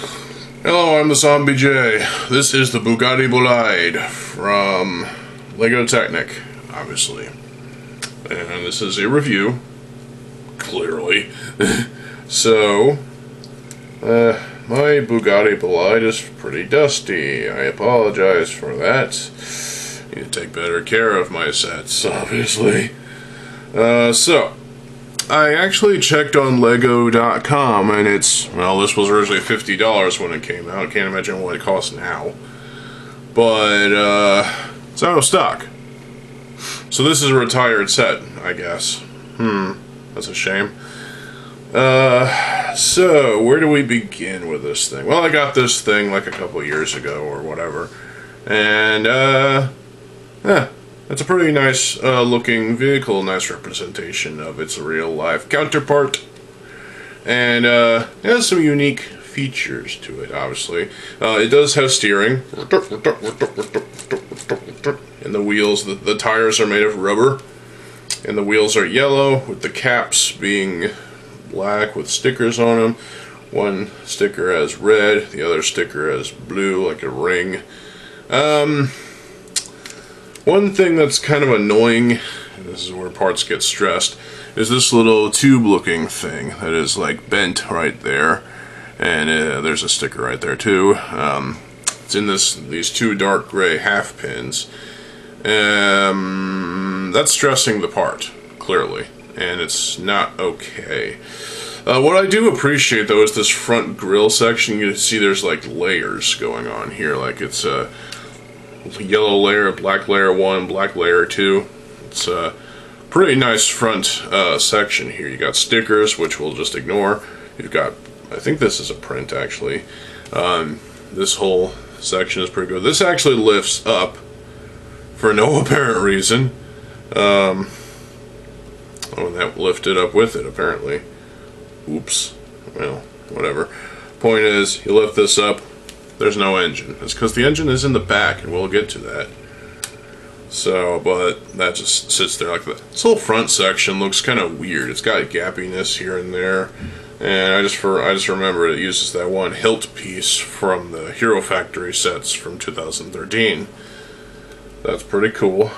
Hello, I'm TheZOMBIEJ. This is the Bugatti Bolide from Lego Technic, obviously. And this is a review, clearly. So, my Bugatti Bolide is pretty dusty. I apologize for that. Need to take better care of my sets, obviously. So, I actually checked on Lego.com, and it's, well, this was originally $50 when it came out. I can't imagine what it costs now. But, it's out of stock. So this is a retired set, I guess. That's a shame. So, where do we begin with this thing? Well, I got this thing like a couple years ago, or whatever. And, it's a pretty nice looking vehicle, nice representation of its real life counterpart. And it has some unique features to it, obviously. It does have steering. And the wheels, the tires are made of rubber. And the wheels are yellow, with the caps being black with stickers on them. One sticker has red, the other sticker has blue, like a ring. One thing that's kind of annoying, and this is where parts get stressed, is this little tube-looking thing that is like bent right there, and there's a sticker right there too. It's in these two dark gray half pins. That's stressing the part, clearly, and it's not okay. What I do appreciate though is this front grille section. You can see there's like layers going on here, like it's a yellow layer, black layer 1, black layer 2. It's a pretty nice front section here. You got stickers, which we'll just ignore. You've got, I think this is a print actually. This whole section is pretty good. This actually lifts up for no apparent reason. Oh, and that lifted up with it apparently. Oops. Well, whatever. Point is, you lift this up. There's no engine. It's because the engine is in the back, and we'll get to that. So, but that just sits there like that. This whole front section looks kind of weird. It's got a gappiness here and there, and I just remember it uses that one hilt piece from the Hero Factory sets from 2013. That's pretty cool.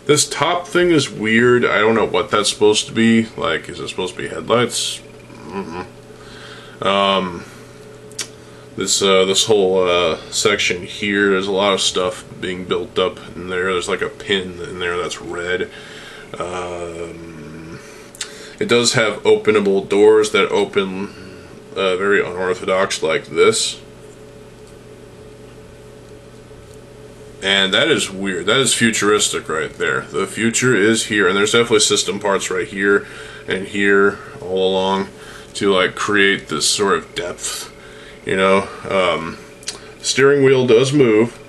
This top thing is weird. I don't know what that's supposed to be. Like, is it supposed to be headlights? This whole section here, there's a lot of stuff being built up in there. There's like a pin in there that's red. It does have openable doors that open very unorthodox like this. And that is weird. That is futuristic right there. The future is here, and there's definitely system parts right here and here all along to like create this sort of depth. You know, steering wheel does move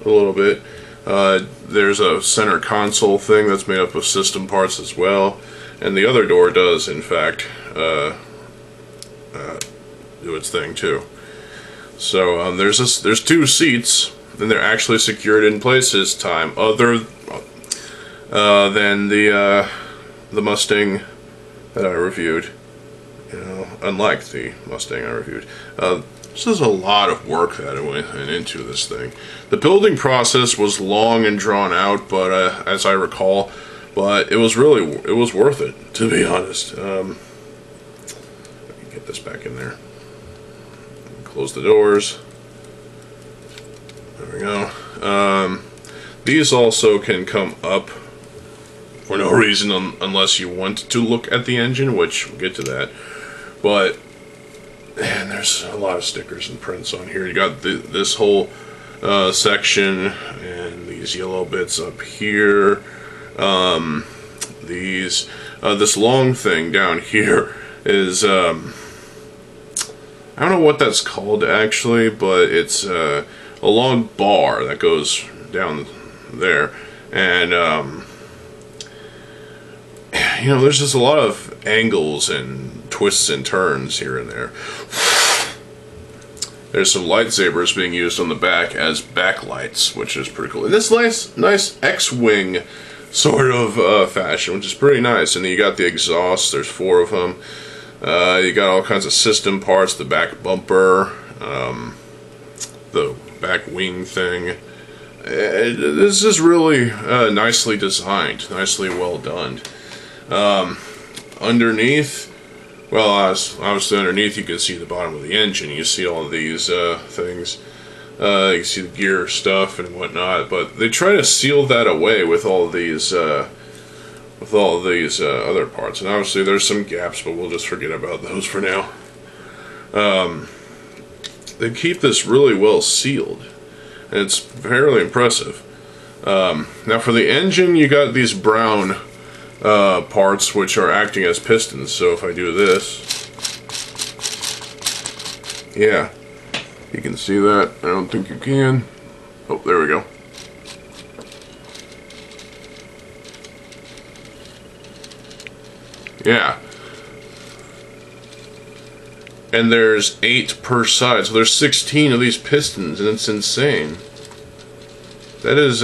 a little bit. There's a center console thing that's made up of system parts as well, and the other door does, in fact, do its thing too. So there's two seats, and they're actually secured in place this time, other than the Mustang that I reviewed. You know, unlike the Mustang I reviewed. This is a lot of work that went into this thing. The building process was long and drawn out, but as I recall, but it was worth it, to be honest. I can get this back in there. Close the doors. There we go. These also can come up for no reason unless you want to look at the engine, which we'll get to that. But and there's a lot of stickers and prints on here. You got this whole section and these yellow bits up here. This long thing down here is I don't know what that's called actually, but it's a long bar that goes down there, and you know, there's just a lot of angles and twists and turns here and there. There's some lightsabers being used on the back as backlights, which is pretty cool. And this nice X-wing sort of fashion, which is pretty nice. And then you got the exhaust. There's 4 of them. You got all kinds of system parts, the back bumper, the back wing thing. This is really nicely designed, nicely well done. Underneath, well, obviously underneath you can see the bottom of the engine. You see all of these things. You can see the gear stuff and whatnot, but they try to seal that away with all of these other parts. And obviously there's some gaps, but we'll just forget about those for now. They keep this really well sealed, and it's fairly impressive. Now for the engine, you got these brown parts which are acting as pistons. So if I do this, yeah, you can see that. I don't think you can. Oh, there we go. Yeah. And there's 8 per side, so there's 16 of these pistons, and it's insane. That is,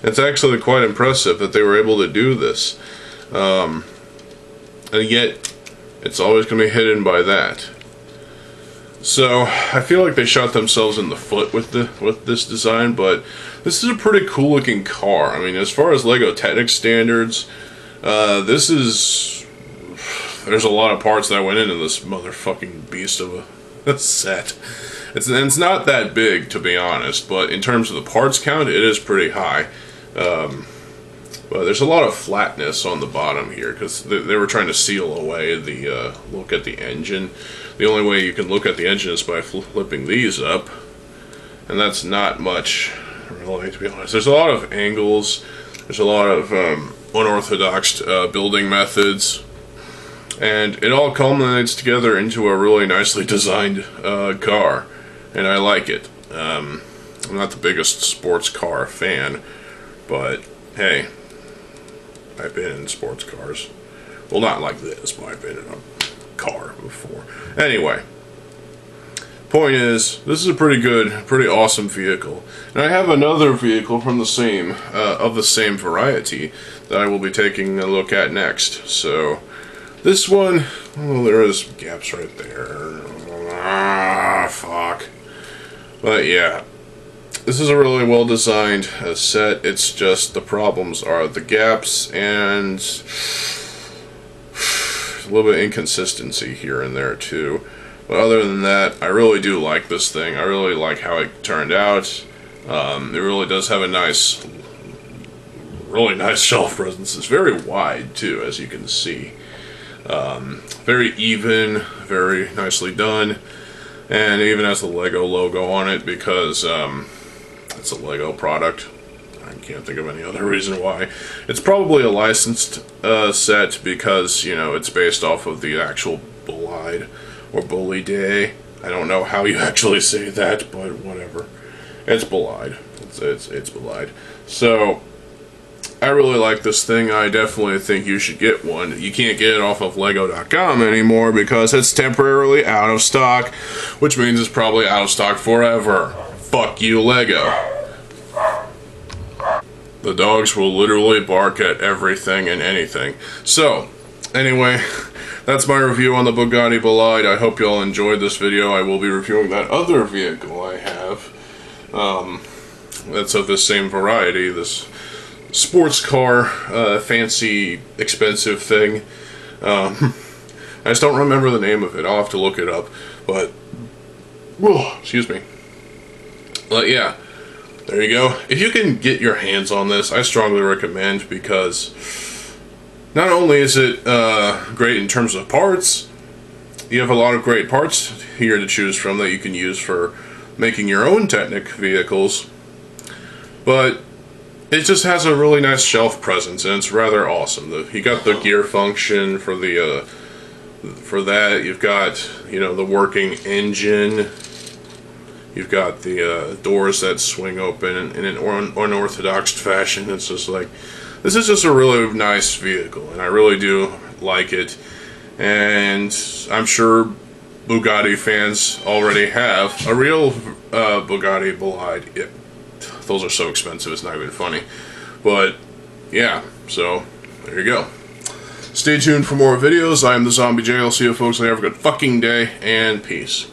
it's actually quite impressive that they were able to do this. And yet, it's always going to be hidden by that. So, I feel like they shot themselves in the foot with this design, but this is a pretty cool looking car. I mean, as far as LEGO Technic standards, this is... There's a lot of parts that went into this motherfucking beast of a set. It's not that big, to be honest, but in terms of the parts count, it is pretty high. But there's a lot of flatness on the bottom here, because they were trying to seal away the look at the engine. The only way you can look at the engine is by flipping these up, and that's not much, really, to be honest. There's a lot of angles, there's a lot of unorthodox building methods, and it all culminates together into a really nicely designed car, and I like it. I'm not the biggest sports car fan, but hey, I've been in sports cars. Well, not like this, but I've been in a car before. Anyway, point is, this is a pretty good, pretty awesome vehicle. And I have another vehicle from the same, of the same variety that I will be taking a look at next. So, this one, well, there is gaps right there. Ah, fuck. But yeah, this is a really well designed set. It's just the problems are the gaps and a little bit of inconsistency here and there too. But other than that, I really do like this thing. I really like how it turned out. It really does have a nice, really nice shelf presence. It's very wide too, as you can see. Very even, very nicely done, and it even has the LEGO logo on it because it's a LEGO product. I can't think of any other reason why. It's probably a licensed set because, you know, it's based off of the actual Bolide or Bolide. I don't know how you actually say that, but whatever. It's Bolide. It's Bolide. So, I really like this thing. I definitely think you should get one. You can't get it off of Lego.com anymore because it's temporarily out of stock, which means it's probably out of stock forever. Fuck you, Lego. The dogs will literally bark at everything and anything. So, anyway, that's my review on the Bugatti Bolide. I hope you all enjoyed this video. I will be reviewing that other vehicle I have. That's of the same variety, this sports car, fancy, expensive thing. I just don't remember the name of it. I'll have to look it up. But, excuse me. But yeah, there you go. If you can get your hands on this, I strongly recommend, because not only is it great in terms of parts, you have a lot of great parts here to choose from that you can use for making your own Technic vehicles, but it just has a really nice shelf presence, and it's rather awesome. You got the gear function for the for that. You've got, you know, the working engine. You've got the doors that swing open in an unorthodox fashion. It's just like, this is just a really nice vehicle, and I really do like it. And I'm sure Bugatti fans already have a real Bugatti Bolide. Those are so expensive, it's not even funny. But, yeah, so, there you go. Stay tuned for more videos. I am TheZOMBIEJ. I'll see you folks later. Have a good fucking day, and peace.